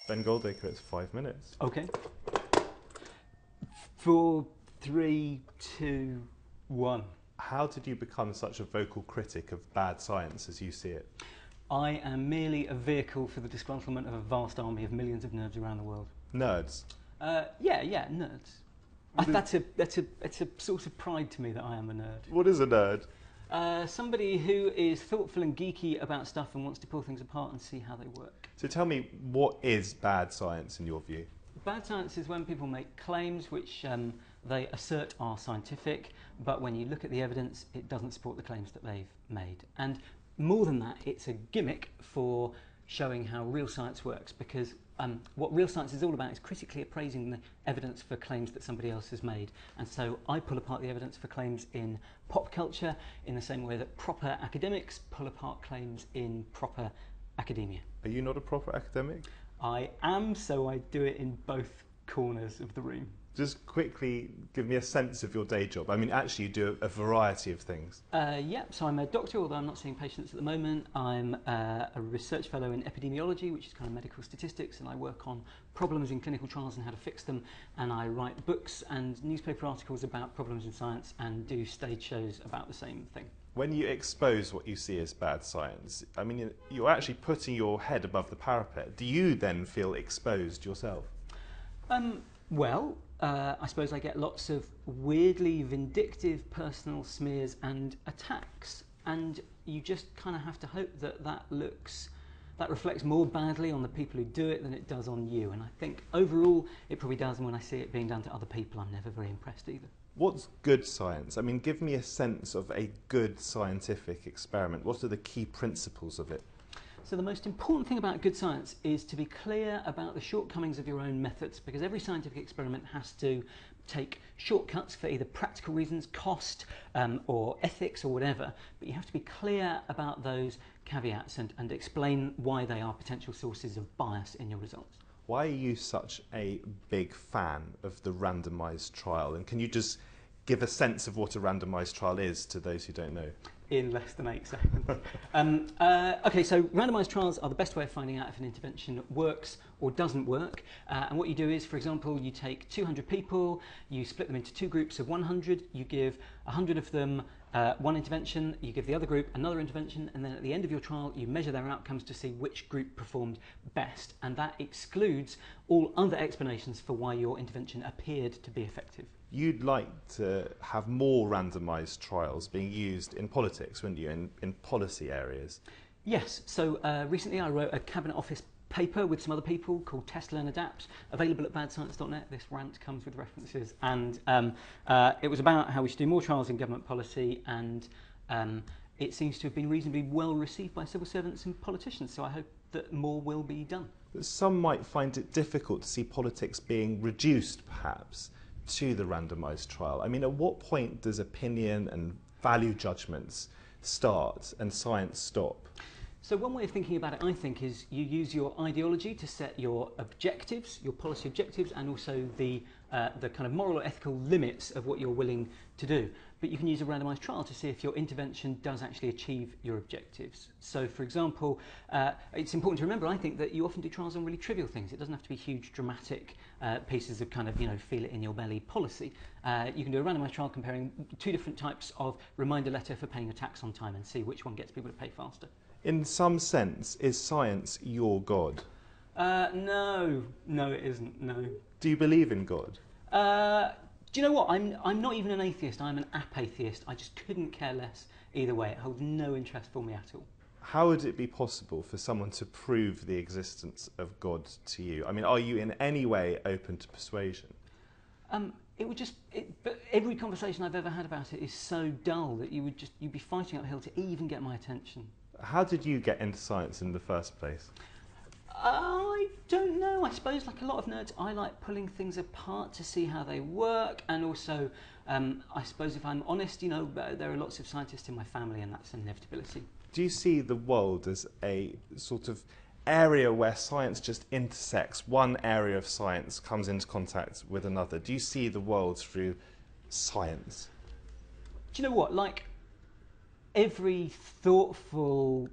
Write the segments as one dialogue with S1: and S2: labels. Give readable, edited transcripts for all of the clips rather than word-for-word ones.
S1: Ben Goldacre, it's 5 minutes.
S2: Okay. 4, 3, 2, 1.
S1: How did you become such a vocal critic of bad science as you see it?
S2: I am merely a vehicle for the disgruntlement of a vast army of millions of nerds around the world.
S1: Nerds.
S2: Yeah, nerds. That's a source of pride to me that I am a nerd.
S1: What is a nerd?
S2: Somebody who is thoughtful and geeky about stuff and wants to pull things apart and see how they work.
S1: So tell me, what is bad science in your view?
S2: Bad science is when people make claims which they assert are scientific, but when you look at the evidence, it doesn't support the claims that they've made. And more than that, it's a gimmick for showing how real science works, because what real science is all about is critically appraising the evidence for claims that somebody else has made. And so I pull apart the evidence for claims in pop culture in the same way that proper academics pull apart claims in proper academia.
S1: Are you not a proper academic?
S2: I am, so I do it in both corners of the room.
S1: Just quickly give me a sense of your day job. I mean, actually, you do a variety of things.
S2: Yeah, so I'm a doctor, although I'm not seeing patients at the moment. I'm a research fellow in epidemiology, which is kind of medical statistics, and I work on problems in clinical trials and how to fix them. And I write books and newspaper articles about problems in science and do stage shows about the same thing.
S1: When you expose what you see as bad science, I mean, you're actually putting your head above the parapet. Do you then feel exposed yourself?
S2: Well, I suppose I get lots of weirdly vindictive personal smears and attacks, and you just kind of have to hope that that reflects more badly on the people who do it than it does on you. And I think overall it probably does, and when I see it being done to other people, I'm never very impressed either.
S1: What's good science? I mean, give me a sense of a good scientific experiment. What are the key principles of it?
S2: So the most important thing about good science is to be clear about the shortcomings of your own methods, because every scientific experiment has to take shortcuts for either practical reasons, cost, or ethics or whatever, but you have to be clear about those caveats and explain why they are potential sources of bias in your results.
S1: Why are you such a big fan of the randomised trial? And can you just give a sense of what a randomised trial is to those who don't know?
S2: In less than 8 seconds. Okay, so randomised trials are the best way of finding out if an intervention works or doesn't work. And what you do is, for example, you take 200 people, you split them into 2 groups of 100, you give 100 of them one intervention, you give the other group another intervention, and then at the end of your trial you measure their outcomes to see which group performed best. And that excludes all other explanations for why your intervention appeared to be effective.
S1: You'd like to have more randomised trials being used in politics, wouldn't you, in policy areas?
S2: Yes, so recently I wrote a Cabinet Office paper with some other people called Test, Learn, Adapt, available at badscience.net. This rant comes with references, and it was about how we should do more trials in government policy, and it seems to have been reasonably well received by civil servants and politicians, so I hope that more will be done.
S1: Some might find it difficult to see politics being reduced, perhaps, to the randomised trial. I mean, at what point does opinion and value judgments start and science stop?
S2: So one way of thinking about it, I think, is you use your ideology to set your objectives, your policy objectives, and also the kind of moral or ethical limits of what you're willing to do. But you can use a randomised trial to see if your intervention does actually achieve your objectives. So, for example, it's important to remember, I think, that you often do trials on really trivial things. It doesn't have to be huge, dramatic pieces of kind of, feel it in your belly policy. You can do a randomised trial comparing 2 different types of reminder letter for paying your tax on time and see which one gets people to pay faster.
S1: In some sense, is science your God?
S2: No, it isn't, no.
S1: Do you believe in God?
S2: Do you know what? I'm not even an atheist, I'm an apatheist. I just couldn't care less either way. It holds no interest for me at all.
S1: How would it be possible for someone to prove the existence of God to you? I mean, are you in any way open to persuasion?
S2: But every conversation I've ever had about it is so dull that you'd be fighting uphill to even get my attention.
S1: How did you get into science in the first place?
S2: I don't know. I suppose, like a lot of nerds, I like pulling things apart to see how they work, and also, I suppose if I'm honest, there are lots of scientists in my family, and that's an inevitability.
S1: Do you see the world as a sort of area where science just intersects? One area of science comes into contact with another. Do you see the world through science?
S2: Do you know what? Like every thoughtful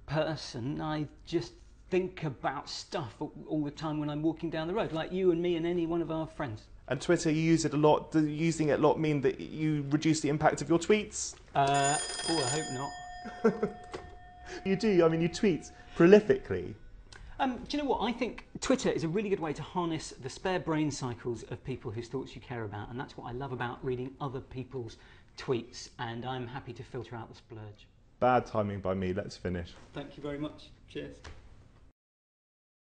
S2: person, I just think about stuff all the time when I'm walking down the road, like you and me and any one of our friends.
S1: And Twitter, you use it a lot. Does using it a lot mean that you reduce the impact of your tweets?
S2: I hope not.
S1: You do. I mean, you tweet prolifically.
S2: Do you know what? I think Twitter is a really good way to harness the spare brain cycles of people whose thoughts you care about, and that's what I love about reading other people's tweets, and I'm happy to filter out the splurge.
S1: Bad timing by me. Let's finish.
S2: Thank you very much. Cheers.